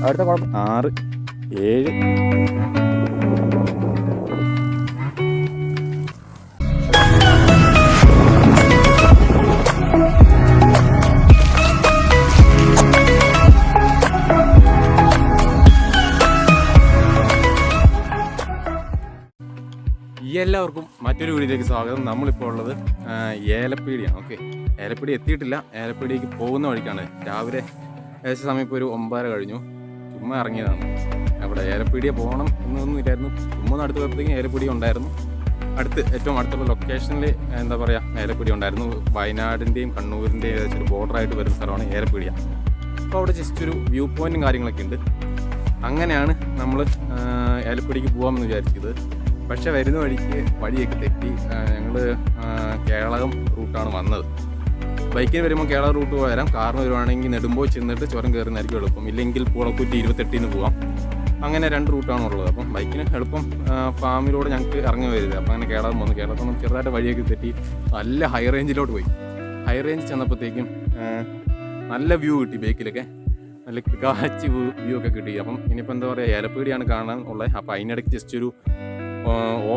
അടുത്ത കുഴപ്പം 6, 7. എല്ലാവർക്കും മറ്റൊരു വീഡിയോയിലേക്ക് സ്വാഗതം. നമ്മളിപ്പോൾ ഉള്ളത് ഏലപ്പീടിയാണ്. ഓക്കെ, ഏലപ്പീടി എത്തിയിട്ടില്ല, ഏലപ്പീടിക്ക് പോകുന്ന വഴിക്കാണ്. രാവിലെ ഏകദേശം സമയം ഇപ്പോൾ ഒരു 9:30 കഴിഞ്ഞു. ചുമ്മാ ഇറങ്ങിയതാണ്. അവിടെ ഏലപ്പീടിയെ പോകണം എന്നൊന്നും ഇല്ലായിരുന്നു. ചുമ്മാ അടുത്ത് പോയപ്പോഴത്തേക്കും ഏലപ്പീടി ഉണ്ടായിരുന്നു. ഏറ്റവും അടുത്തുള്ള ലൊക്കേഷനിൽ എന്താ പറയുക, ഏലപ്പീടി ഉണ്ടായിരുന്നു. വയനാടിൻ്റെയും കണ്ണൂരിൻ്റെയും ഏകദേശം ഒരു ബോർഡറായിട്ട് വരുന്ന സ്ഥലമാണ് ഏലപ്പീടിയ. അപ്പോൾ അവിടെ ജസ്റ്റ് ഒരു വ്യൂ പോയിൻറ്റും കാര്യങ്ങളൊക്കെ ഉണ്ട്. അങ്ങനെയാണ് നമ്മൾ ഏലപ്പീടിക്ക് പോകാമെന്ന് വിചാരിച്ചത്. പക്ഷെ വരുന്ന വഴിയൊക്കെ തെറ്റി. ഞങ്ങൾ കേളകം റൂട്ടാണ് വന്നത്. ബൈക്കിന് വരുമ്പോൾ കേളകം റൂട്ട് വരാം. കാറിന് വരുവാണെങ്കിൽ നെടുമ്പോയി ചെന്നിട്ട് ചുരം കയറുന്നതായിരിക്കും എളുപ്പം. ഇല്ലെങ്കിൽ പൂളക്കുറ്റി 28-ന് പോകാം. അങ്ങനെ 2 റൂട്ടാണ് ഉള്ളത്. അപ്പം ബൈക്കിന് എളുപ്പം ഫാമിലൂടെ ഞങ്ങൾക്ക് ഇറങ്ങി വരുന്നത്. അപ്പം അങ്ങനെ കേളകം വന്നു. കേളത്തിൽ നിന്ന് ചെറുതായിട്ട് വഴിയൊക്കെ തെറ്റി നല്ല ഹൈ റേഞ്ചിലോട്ട് പോയി. ഹൈ റേഞ്ച് ചെന്നപ്പോഴത്തേക്കും നല്ല വ്യൂ കിട്ടി. ബൈക്കിലൊക്കെ നല്ല കാച്ചി വ്യൂ ഒക്കെ കിട്ടി. അപ്പം ഇനിയിപ്പോൾ എന്താ പറയുക, ഏലപ്പീടിയാണ് കാണാൻ ഉള്ളത്. അപ്പോൾ അതിനിടയ്ക്ക് ജസ്റ്റ് ഒരു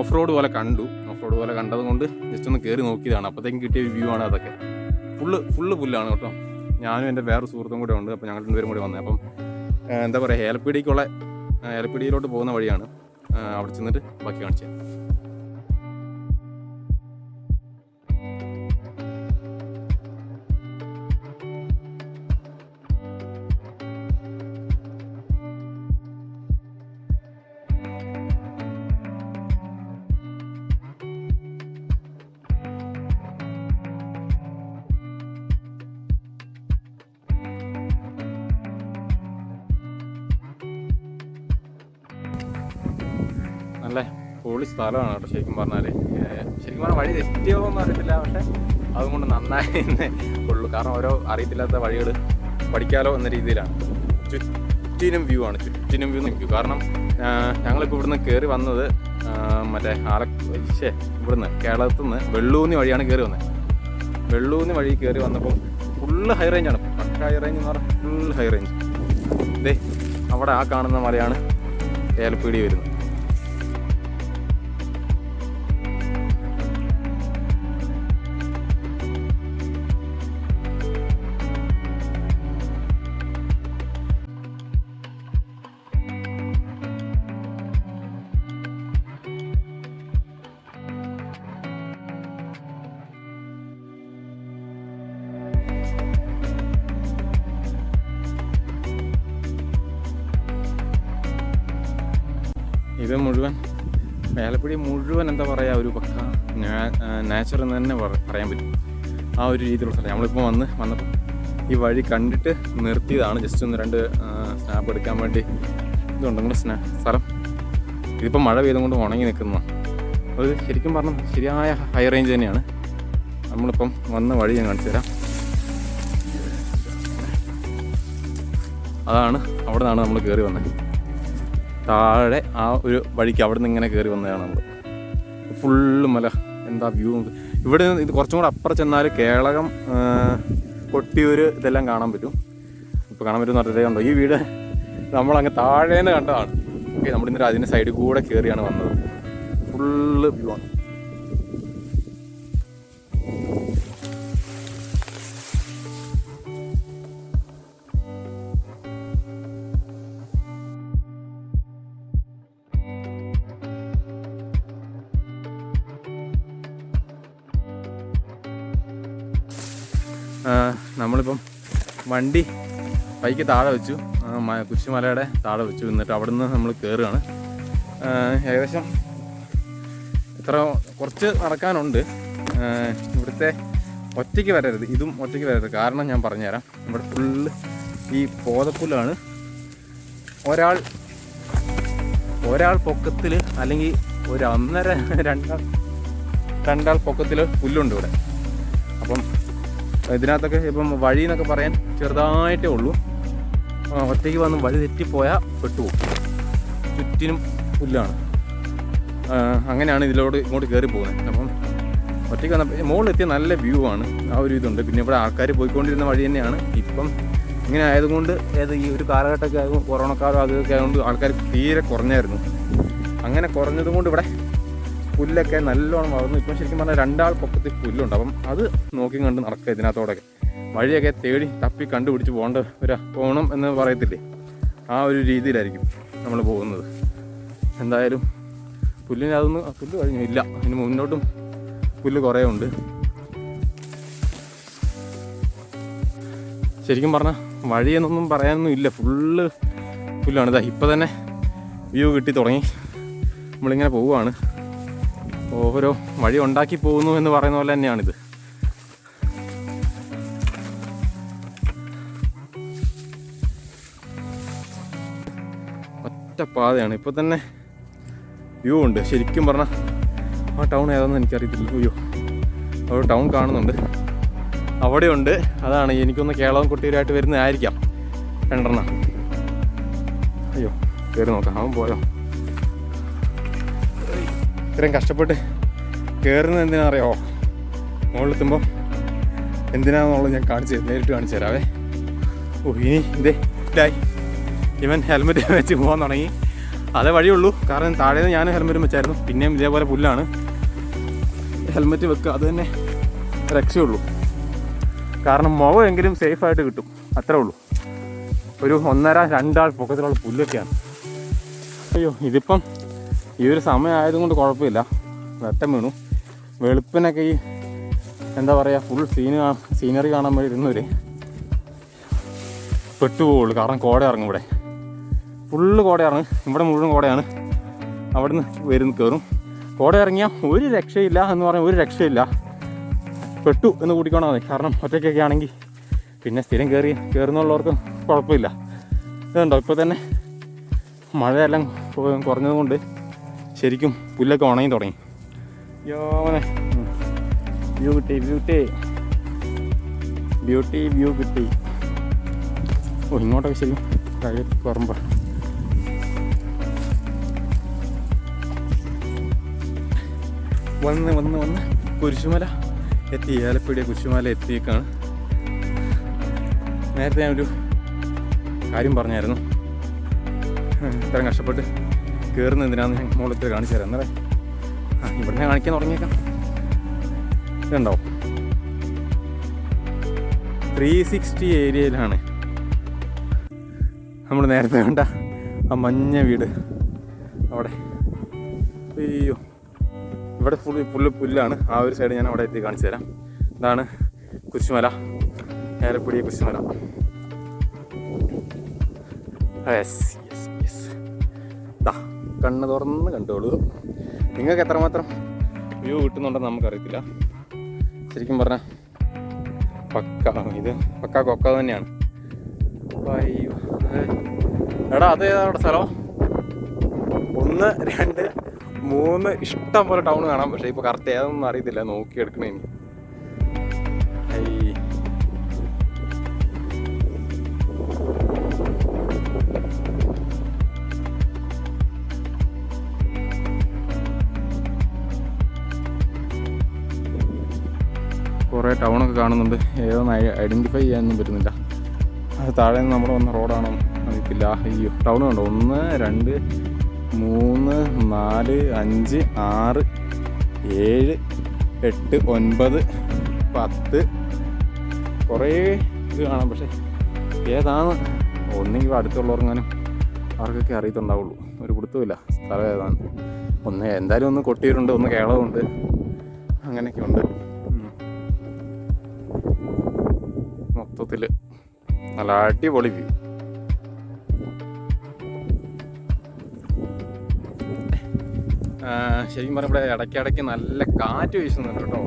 ഓഫ് റോഡ് പോലെ കണ്ടത് കൊണ്ട് ജസ്റ്റ് ഒന്ന് കയറി നോക്കിയതാണ്. അപ്പോഴത്തേക്കും കിട്ടിയ വ്യൂ ആണ് അതൊക്കെ. ഫുള്ള് പുല്ലാണ് കേട്ടോ. ഞാനും എൻ്റെ വേറെ സുഹൃത്തും കൂടെ ഉണ്ട്. അപ്പോൾ ഞങ്ങൾ 2 പേരും കൂടി വന്നത്. അപ്പം എന്താ പറയുക, ഏലപ്പീടിയിലോട്ട് പോകുന്ന വഴിയാണ്. അവിടെ ചെന്നിട്ട് ബാക്കി കാണിച്ചത്. നല്ല പൊളി സ്ഥലമാണ് കേട്ടോ. ശരിക്കും പറഞ്ഞാൽ വഴി തെറ്റിയോന്നും അറിയത്തില്ല. പക്ഷെ അതുകൊണ്ട് നന്നായി ഉള്ളൂ. കാരണം ഓരോ അറിയത്തില്ലാത്ത വഴികൾ പഠിക്കാലോ എന്ന രീതിയിലാണ്. ചുറ്റിനും വ്യൂ ആണ്. കാരണം ഞങ്ങളിപ്പോൾ ഇവിടുന്ന് കയറി വന്നത് മറ്റേ ഇവിടുന്ന് കേരളത്തിൽ നിന്ന് വെള്ളൂന്നി വഴിയാണ് കയറി വന്നത്. വെള്ളൂന്നി വഴി കയറി വന്നപ്പോൾ ഫുള്ള് ഹൈ റേഞ്ചാണ്. പക്ക ഹൈ റേഞ്ച് എന്ന് പറഞ്ഞാൽ ഫുൾ ഹൈ റേഞ്ച്. ഇതേ അവിടെ ആ കാണുന്ന മലയാണ് ഏലപ്പീടി വരുന്നത്. ഇത് മുഴുവൻ ഏലപ്പീടി മുഴുവൻ എന്താ പറയുക, ഒരു പക്ക നാച്ചുറൽ എന്ന് തന്നെ പറയാൻ പറ്റും. ആ ഒരു രീതിയിലുള്ള സ്ഥലം. നമ്മളിപ്പോൾ വന്നപ്പോൾ ഈ വഴി കണ്ടിട്ട് നിർത്തിയതാണ്. ജസ്റ്റ് ഒന്ന് 2 സ്നാപ്പ് എടുക്കാൻ വേണ്ടി. ഇതുണ്ടെങ്കിൽ സ്ഥലം ഇതിപ്പോൾ മഴ പെയ്തുകൊണ്ട് ഉണങ്ങി നിൽക്കുന്നതാണ്. അത് ശരിക്കും പറഞ്ഞാൽ ശരിയായ ഹൈ റേഞ്ച് തന്നെയാണ്. നമ്മളിപ്പം വന്ന വഴി ഞാൻ കാണിച്ചു തരാം. അതാണ്, അവിടെ നിന്നാണ് നമ്മൾ കയറി വന്നത്. താഴെ ആ ഒരു വഴിക്ക് അവിടെ നിന്ന് ഇങ്ങനെ കയറി വന്നതാണ് നമ്മൾ. ഫുള്ള് മല, എന്താ വ്യൂ. ഇവിടെ ഇത് കുറച്ചും കൂടെ അപ്പുറം ചെന്നാൽ കേളകം, കൊട്ടിയൂർ ഇതെല്ലാം കാണാൻ പറ്റും. ഇപ്പോൾ കാണാൻ പറ്റുമെന്ന് പറഞ്ഞതേ ഉണ്ടോ. ഈ വീട് നമ്മളങ്ങ് താഴേന്ന് കണ്ടതാണ്. ഓക്കെ, നമ്മളിന്നൊരു അതിൻ്റെ സൈഡിൽ കൂടെ കയറിയാണ് വന്നത്. ഫുള്ള് വ്യൂ ആണ്. നമ്മളിപ്പം വണ്ടി ബൈക്ക് താഴെ വെച്ചു, കുരിശുമലയുടെ താഴെ വെച്ചു. എന്നിട്ട് അവിടെ നിന്ന് നമ്മൾ കയറുകയാണ്. ഏകദേശം കുറച്ച് നടക്കാനുണ്ട്. ഇവിടുത്തെ ഒറ്റയ്ക്ക് വരരുത്, ഇതും ഒറ്റയ്ക്ക് വരരുത്. കാരണം ഞാൻ പറഞ്ഞുതരാം. ഇവിടെ ഫുള്ള് ഈ പോതപ്പുല്ലാണ്. ഒരാൾ പൊക്കത്തിൽ, അല്ലെങ്കിൽ ഒരു 1.5-2 പൊക്കത്തിൽ പുല്ലുണ്ട് ഇവിടെ. അപ്പം ഇതിനകത്തൊക്കെ ഇപ്പം വഴി എന്നൊക്കെ പറയാൻ ചെറുതായിട്ടേ ഉള്ളൂ. ഒറ്റയ്ക്ക് വന്ന് വഴി തെറ്റിപ്പോയാൽ പെട്ടുപോകും. ചുറ്റിനും പുല്ലാണ്. അങ്ങനെയാണ് ഇങ്ങോട്ട് കയറി പോകുന്നത്. അപ്പം ഒറ്റയ്ക്ക് വന്നപ്പോൾ മുകളിലെത്തിയ നല്ല വ്യൂ ആണ്. ആ ഒരു ഇതുണ്ട്. പിന്നെ ഇവിടെ ആൾക്കാർ പോയിക്കൊണ്ടിരുന്ന വഴി തന്നെയാണ്. ഇപ്പം ഇങ്ങനെ ആയതുകൊണ്ട് ഈ ഒരു കാലഘട്ടമൊക്കെ ആയതുകൊണ്ട് കൊറോണ കാലം അതൊക്കെ ആയതുകൊണ്ട് ആൾക്കാർ തീരെ കുറഞ്ഞായിരുന്നു. അങ്ങനെ കുറഞ്ഞതുകൊണ്ട് ഇവിടെ പുല്ലൊക്കെ നല്ലോണം വളർന്നു. ഇപ്പം ശരിക്കും പറഞ്ഞാൽ 2 ആൾ പൊക്കത്തിൽ പുല്ലുണ്ട്. അപ്പം അത് നോക്കി കണ്ട് നടക്കുക ഇതിനകത്തോടൊക്കെ. വഴിയൊക്കെ തേടി തപ്പി കണ്ടുപിടിച്ച് പോകണം എന്ന് പറയത്തില്ലേ, ആ ഒരു രീതിയിലായിരിക്കും നമ്മൾ പോകുന്നത്. എന്തായാലും പുല്ല് കഴിഞ്ഞു ഇല്ല, ഇനി മുന്നോട്ടും പുല്ല് കുറേ ഉണ്ട്. ശരിക്കും പറഞ്ഞാൽ വഴിയെന്നൊന്നും പറയാനൊന്നും ഇല്ല, ഫുള്ള് പുല്ലാണ്. ഇതാ ഇപ്പം തന്നെ വ്യൂ കിട്ടി തുടങ്ങി. നമ്മളിങ്ങനെ പോവുകയാണ്, ഓരോ വഴി ഉണ്ടാക്കി പോകുന്നു എന്ന് പറയുന്ന പോലെ തന്നെയാണിത്. ഒറ്റ പാതയാണ്. ഇപ്പോൾ തന്നെ വ്യൂ ഉണ്ട്. ശരിക്കും പറഞ്ഞാൽ ആ ടൗൺ ഏതാണെന്ന് എനിക്കറിയത്തില്ല. അയ്യോ, അവിടെ ടൗൺ കാണുന്നുണ്ട്, അവിടെയുണ്ട്. അതാണ് എനിക്കൊന്ന് കേരളവും കൊട്ടിയൂരായിട്ട് വരുന്നതായിരിക്കാം 2 അയ്യോ, കയറി നോക്കാം. അവൻ പോയോ? ഇത്രയും കഷ്ടപ്പെട്ട് കയറുന്നത് എന്തിനാണെന്നറിയാമോ? മുകളിലെത്തുമ്പോൾ എന്തിനാണെന്നുള്ളത് ഞാൻ നേരിട്ട് കാണിച്ചു തരാവേ. ഇനി ഇതായി ഇവൻ ഹെൽമെറ്റ് വെച്ച് പോകാൻ തുടങ്ങി. അതേ വഴിയുള്ളൂ, കാരണം താഴേന്ന് ഞാൻ ഹെൽമെറ്റും വെച്ചായിരുന്നു. പിന്നെയും ഇതേപോലെ പുല്ലാണ്. ഹെൽമെറ്റ് വെക്കുക, അത് തന്നെ രക്ഷയുള്ളൂ. കാരണം മുഖമെങ്കിലും സേഫായിട്ട് കിട്ടും, അത്രേ ഉള്ളൂ. ഒരു 1.5-2 ആൾ പൊക്കത്തിലുള്ള പുല്ലൊക്കെയാണ്. അയ്യോ, ഇതിപ്പം ഈ ഒരു സമയം ആയതുകൊണ്ട് കുഴപ്പമില്ല. വെട്ടം വീണു. വെളുപ്പിനൊക്കെ ഈ എന്താ പറയുക, ഫുൾ സീനറി കാണാൻ വേണ്ടി ഇരുന്നവർ പെട്ടുപോകുള്ളൂ. കാരണം കോട ഇറങ്ങും, ഇവിടെ ഫുള്ള് കോട ഇറങ്ങും. ഇവിടെ മുഴുവൻ കോടയാണ്. അവിടെ നിന്ന് കയറും. കോട ഇറങ്ങിയാൽ ഒരു രക്ഷയില്ല എന്ന് പറഞ്ഞാൽ ഒരു രക്ഷയില്ല. പെട്ടു എന്ന് കൂട്ടിക്കോണാൽ മതി. കാരണം ഒറ്റയ്ക്കൊക്കെ ആണെങ്കിൽ പിന്നെ സ്ഥിരം കയറുന്നുള്ളവർക്ക് കുഴപ്പമില്ല. ഇതുണ്ടോ, ഇപ്പോൾ തന്നെ മഴയെല്ലാം കുറഞ്ഞതുകൊണ്ട് ശരിക്കും പുല്ലൊക്കെ ഉണങ്ങി തുടങ്ങി. യോനെ വ്യൂ കിട്ടി. ഇങ്ങോട്ടൊക്കെ ശരിക്കും കഴി പറമ്പ. വന്ന് കുരിശുമല എത്തി. ഏലപ്പീടിയ കുരിശുമല എത്തിയേക്കാണ്. നേരത്തെ ഞാനൊരു കാര്യം പറഞ്ഞായിരുന്നു, ഇത്രയും കഷ്ടപ്പെട്ട് കയറുന്ന എന്തിനാന്ന് ഞാൻ മുകളിൽ കാണിച്ചു തരാം. എന്നറേ ഇവിടെ ഞാൻ കാണിക്കാൻ തുടങ്ങിയേക്കാം. ഇതുണ്ടാവും 360 ഏരിയയിലാണ് നമ്മൾ നേരത്തെ കണ്ട ആ മഞ്ഞ വീട്. അവിടെ അയ്യോ, ഇവിടെ പുല്ലാണ്. ആ ഒരു സൈഡ് ഞാൻ അവിടെ എത്തി കാണിച്ചു തരാം. ഇതാണ് കുരിശുമല, ഏലപ്പീടിയ കുരിശുമല. കണ്ണ് തുറന്ന് കണ്ടോളൂ. നിങ്ങൾക്ക് എത്രമാത്രം വ്യൂ കിട്ടുന്നുണ്ടെന്ന് നമുക്കറിയത്തില്ല. ശരിക്കും പറഞ്ഞാൽ പക്ക കൊക്ക തന്നെയാണ്. അയ്യോ, എടാ അത് ഏതാ അവിടെ സ്ഥലം? 1, 2, 3 ഇഷ്ടം പോലെ ടൗൺ കാണാം. പക്ഷേ ഇപ്പോൾ കറക്റ്റ് ഏതൊന്നും അറിയത്തില്ല, നോക്കിയെടുക്കണേ. കുറേ ടൗണൊക്കെ കാണുന്നുണ്ട്. ഏതൊന്നും ഐഡൻറ്റിഫൈ ചെയ്യാനൊന്നും പറ്റുന്നില്ല. അത് താഴെ നിന്ന് നമ്മൾ വന്ന റോഡാണോ അറിയത്തില്ല. അയ്യോ, ടൗൺ കണ്ടോ? 1, 2, 3, 4, 5, 6, 7, 8, 9, 10 കുറേ ഇത് കാണാം. പക്ഷേ ഏതാണ് ഒന്നെങ്കിലും അടുത്തുള്ളവർങ്ങാനും അവർക്കൊക്കെ അറിയത്തുണ്ടാവുള്ളൂ. ഒരു പിടുത്തമില്ല സ്ഥലം ഏതാണ്. എന്തായാലും ഒന്ന് കൊട്ടിയൂരുണ്ട്, ഒന്ന് കേരളമുണ്ട്, അങ്ങനെയൊക്കെ ഉണ്ട്. മൊത്തത്തിൽ നല്ല അടിപൊളി വ്യൂ. ശരിക്കും പറഞ്ഞാൽ ഇവിടെ ഇടയ്ക്കിടയ്ക്ക് നല്ല കാറ്റ് വീശുന്നുണ്ട് കേട്ടോ.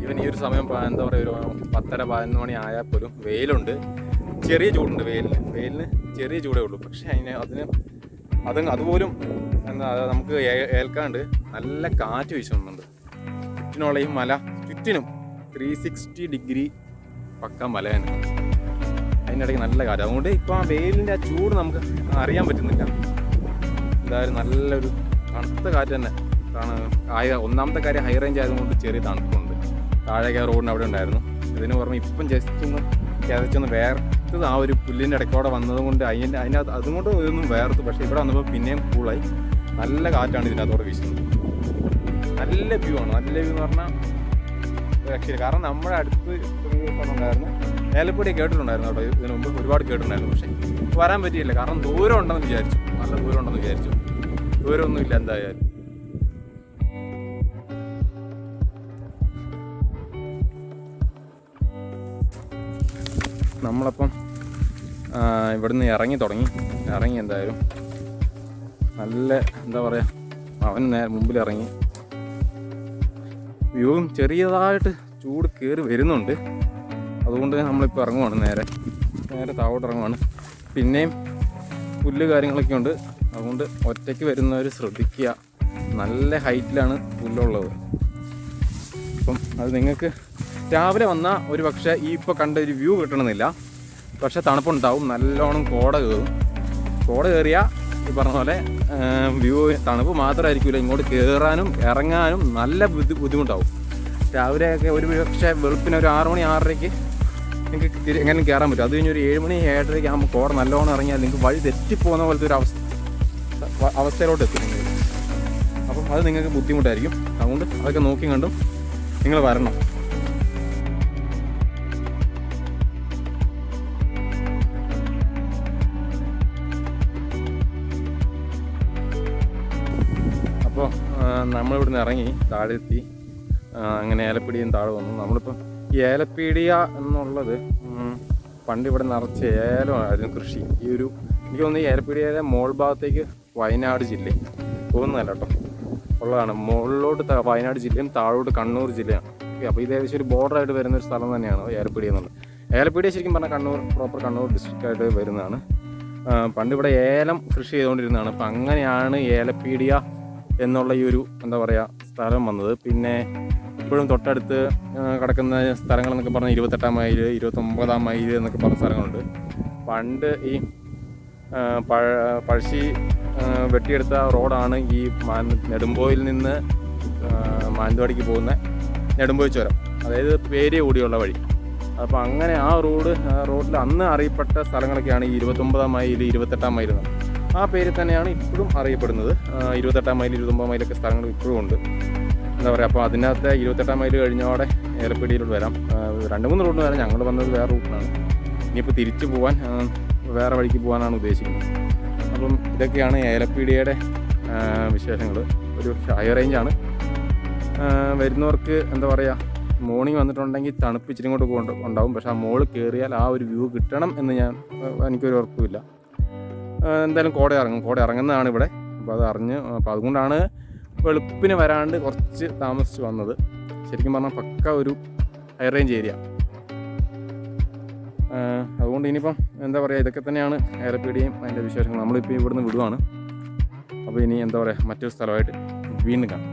ഈവൻ ഈ ഒരു സമയം എന്താ പറയുക, ഒരു 10-11 മണി ആയാൽ പോലും വെയിലുണ്ട്. ചെറിയ ചൂടുണ്ട്. വെയിലിന് ചെറിയ ചൂടേ ഉള്ളൂ. പക്ഷേ അതുപോലും എന്താ നമുക്ക് ഏൽക്കാണ്ട് നല്ല കാറ്റ് വീശുന്നുണ്ട്. ചുറ്റിനുള്ള ഈ മല ചുറ്റിനും 360 ഡിഗ്രി പക്ക മല തന്നെ. അതിനിടയ്ക്ക് നല്ല കാറ്റ്. അതുകൊണ്ട് ഇപ്പോൾ ആ വെയിലിൻ്റെ ആ ചൂട് നമുക്ക് അറിയാൻ പറ്റുന്നില്ല. എന്തായാലും നല്ലൊരു തണുത്ത കാറ്റ് തന്നെ. ഒന്നാമത്തെ കാര്യം ഹൈ റേഞ്ച് ആയതുകൊണ്ട് ചെറിയ തണുപ്പുണ്ട്. താഴേക്ക് റോഡിന് അവിടെ ഉണ്ടായിരുന്നു. ഇതിന് പുറമെ ഇപ്പം ജസ്റ്റ് ഒന്ന് കിതച്ചൊന്ന് വേർത്ത് തണുത്തത് ആ ഒരു പുല്ലിൻ്റെ ഇടയ്ക്കോടെ വന്നതുകൊണ്ട് അതിനകത്ത് അതുകൊണ്ട് ഇതൊന്നും വേർത്ത്. പക്ഷേ ഇവിടെ വന്നപ്പോൾ പിന്നെയും കൂളായി. നല്ല കാറ്റാണ് ഇതിനകത്തോടെ വീശുന്നത്. നല്ല വ്യൂ ആണ്. നല്ല വ്യൂ എന്ന് പറഞ്ഞാൽ രക്ഷയില്ല. കാരണം നമ്മുടെ അടുത്ത് ഒരു സ്ഥലം ഉണ്ടായിരുന്നു, ഏലപ്പടി കേട്ടിട്ടുണ്ടായിരുന്നു കേട്ടോ. ഇതിനു മുമ്പ് ഒരുപാട് കേട്ടിട്ടുണ്ടായിരുന്നു. പക്ഷേ വരാൻ പറ്റിയില്ല. കാരണം ദൂരം ഉണ്ടെന്ന് വിചാരിച്ചു, നല്ല ദൂരം ഉണ്ടെന്ന് വിചാരിച്ചു. ദൂരമൊന്നുമില്ല എന്തായാലും. നമ്മളപ്പം ഇവിടുന്ന് ഇറങ്ങി എന്തായാലും നല്ല എന്താ പറയുക, അവൻ മുമ്പിൽ ഇറങ്ങി. വ്യൂവും ചെറിയതായിട്ട് ചൂട് കയറി വരുന്നുണ്ട്. അതുകൊണ്ട് നമ്മളിപ്പോൾ ഇറങ്ങുവാണ്, നേരെ താഴോട്ട് ഇറങ്ങുവാണ്. പിന്നെയും പുല്ല് കാര്യങ്ങളൊക്കെ ഉണ്ട്. അതുകൊണ്ട് ഒറ്റയ്ക്ക് വരുന്നവർ ശ്രദ്ധിക്കുക. നല്ല ഹൈറ്റിലാണ് പുല്ലുള്ളത്. അപ്പം അത് നിങ്ങൾക്ക് രാവിലെ വന്നാൽ ഒരു പക്ഷേ ഈ ഇപ്പോൾ കണ്ട ഒരു വ്യൂ കിട്ടണമെന്നില്ല. പക്ഷേ തണുപ്പുണ്ടാവും, നല്ലോണം കോട കയറിയാൽ ഈ പറഞ്ഞ പോലെ വ്യൂ തണുപ്പ് മാത്രമായിരിക്കില്ല, ഇങ്ങോട്ട് കയറാനും ഇറങ്ങാനും നല്ല ബുദ്ധിമുട്ടാവും. രാവിലെയൊക്കെ ഒരു പക്ഷേ വെളുപ്പിന് ഒരു 6 മണി 6:30 നിങ്ങൾക്ക് എങ്ങനെ കയറാൻ പറ്റും. അത് കഴിഞ്ഞൊരു 7 മണി 7:30 ആകുമ്പോൾ കോട നല്ലോണം ഇറങ്ങിയാൽ നിങ്ങൾക്ക് വഴി തെറ്റിപ്പോകുന്ന പോലത്തെ ഒരു അവസ്ഥയിലോട്ട് എത്തിക്കുന്നത്. അപ്പം അത് നിങ്ങൾക്ക് ബുദ്ധിമുട്ടായിരിക്കും. അതുകൊണ്ട് അതൊക്കെ നോക്കി കണ്ടും നിങ്ങൾ വരണം. അപ്പോൾ നമ്മളിവിടുന്ന് ഇറങ്ങി താഴെ എത്തി. അങ്ങനെ ഏലപ്പീടിയും താഴെ വന്നു. നമ്മളിപ്പോൾ ഈ ഏലപ്പീടിയ എന്നുള്ളത് പണ്ട് ഇവിടെ നിറച്ച് ഏലമായിരുന്നു കൃഷി. എനിക്ക് തോന്നുന്നു ഈ ഏലപ്പീടിയയിലെ മോൾ ഭാഗത്തേക്ക് വയനാട് ജില്ലയും തോന്നുന്നതല്ല കേട്ടോ, ഉള്ളതാണ്. മുകളിലോട്ട് വയനാട് ജില്ലയും താഴോട്ട് കണ്ണൂർ ജില്ലയാണ്. അപ്പോൾ ഇത് ഏകദേശം ഒരു ബോർഡറായിട്ട് വരുന്നൊരു സ്ഥലം തന്നെയാണ് ഏലപ്പീടിയ എന്നുള്ളത്. ഏലപ്പീടിയ ശരിക്കും പറഞ്ഞാൽ പ്രോപ്പർ കണ്ണൂർ ഡിസ്ട്രിക്റ്റായിട്ട് വരുന്നതാണ്. പണ്ട് ഇവിടെ ഏലം കൃഷി ചെയ്തുകൊണ്ടിരുന്നതാണ്. അപ്പം അങ്ങനെയാണ് ഏലപ്പീടിയ എന്നുള്ള ഈ ഒരു എന്താ പറയുക സ്ഥലം വന്നത്. പിന്നെ ഇപ്പോഴും തൊട്ടടുത്ത് കിടക്കുന്ന സ്ഥലങ്ങളെന്നൊക്കെ പറഞ്ഞാൽ 28-ാം മൈൽ 29-ാം മൈൽ എന്നൊക്കെ പറഞ്ഞ സ്ഥലങ്ങളുണ്ട്. പണ്ട് ഈ പഴശ്ശി വെട്ടിയെടുത്ത റോഡാണ് ഈ നെടുമ്പോയിൽ നിന്ന് മാനന്തവാടിക്ക് പോകുന്ന നെടുമ്പോയി ചുരം, അതായത് പേരിയ കൂടിയുള്ള വഴി. അപ്പോൾ അങ്ങനെ ആ റോഡിൽ അന്ന് അറിയപ്പെട്ട സ്ഥലങ്ങളൊക്കെയാണ് ഈ 29-ാം മൈൽ 28-ാം മൈൽ എന്ന്. ആ പേരിൽ തന്നെയാണ് ഇപ്പോഴും അറിയപ്പെടുന്നത്. 28-ാം മൈൽ 29-ാം മൈലൊക്കെ സ്ഥലങ്ങൾ ഇപ്പോഴും ഉണ്ട്, എന്താ പറയുക. അപ്പോൾ അതിനകത്ത് 28-ാം മൈൽ കഴിഞ്ഞോടെ ഏലപ്പീടിയിലോട്ട് വരാം. 2-3 റൂട്ടിന് വരാം. ഞങ്ങൾ വന്നത് വേറെ റൂട്ടിലാണ്. ഇനിയിപ്പോൾ തിരിച്ചു പോകാൻ വേറെ വഴിക്ക് പോകാനാണ് ഉദ്ദേശിക്കുന്നത്. അപ്പം ഇതൊക്കെയാണ് ഏലപ്പീടിയയുടെ വിശേഷങ്ങൾ. ഒരു ഹൈ റേഞ്ചാണ്. വരുന്നവർക്ക് എന്താ പറയുക, മോർണിംഗ് വന്നിട്ടുണ്ടെങ്കിൽ തണുപ്പ് ഇച്ചിരി കൊണ്ട് ഉണ്ടാവും. പക്ഷേ ആ മോളിൽ കയറിയാൽ ആ ഒരു വ്യൂ കിട്ടണം എന്ന് എനിക്കൊരു ഉറപ്പില്ല. എന്തായാലും കോട ഇറങ്ങുന്നതാണ് ഇവിടെ. അപ്പോൾ അതുകൊണ്ടാണ് വെളുപ്പിന് വരാണ്ട് കുറച്ച് താമസിച്ച് വന്നത്. ശരിക്കും പറഞ്ഞാൽ പക്ക ഒരു ഹൈ റേഞ്ച് ഏരിയ. അതുകൊണ്ട് ഇനിയിപ്പം എന്താ പറയുക, ഇതൊക്കെ തന്നെയാണ് ഏലപ്പീടിയും അതിൻ്റെ വിശേഷങ്ങൾ. നമ്മളിപ്പോൾ ഇവിടുന്ന് വിടുവാണ്. അപ്പോൾ ഇനി എന്താ പറയുക, മറ്റൊരു സ്ഥലമായിട്ട് വീണ്ടും കാണാം.